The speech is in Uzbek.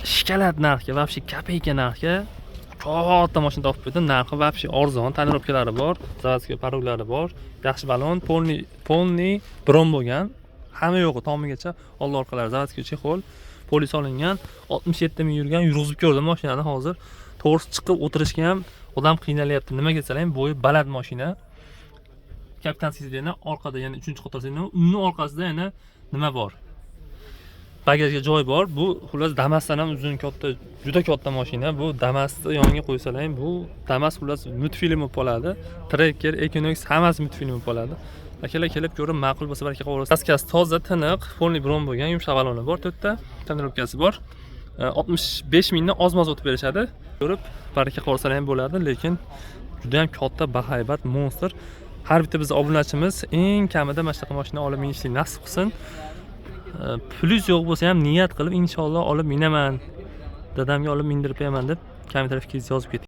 shkalat narxga, вообще kopeyka narxga katta mashina topib berdim. Narxi вообще arzon, tonirovkalari bor, zavodskiy paroglari bor, yaxshi balon, polni brom bo'lgan. Hamma yo'g'i tomigacha, old orqalari zavodskiy chexol, polis olingan, 67 ming yurgan, yurg'izib ko'rdim mashinani hozir. To'g'risi chiqib o'tirishga ham odam qiynalyapti. Nimaga desalar, bo'yi baland mashina. Kapitan sizdeni orqada, ya'ni 3-qator sizdeni, uning orqasida yana nima bor? Bagajga joy bor. Bu xullas Damas'dan ham uzun, katta, juda katta mashina. Bu Damas'ni yoniga qo'ysalar, bu Damas xullas multfilm bo'lib qoladi. Tracker, Equinox hammasi multfilm bo'lib qoladi. Akalar kelib ko'rib, ma'qul bo'lsa baraka qilib olasiz. Kaskasi toza, tiniq, polni brom bo'lgan, yumshoq baloni bor, to'rtta tonirovkasi bor. 65 mingdan oz-moz o'tib berishadi. Ko'rib, baraka qilib olsalar ham bo'ladi, lekin juda ham katta, bahaybat, monster. Har bitta biz obunachimiz eng kamida mana shunaqa mashina olib minishni nasib qilsin. Plyus yo'q bo'lsa ham niyat qilib inshaalloh olib minaman. Dadamga olib mindirib qo'yaman deb kommentar fikringizni yozib keting.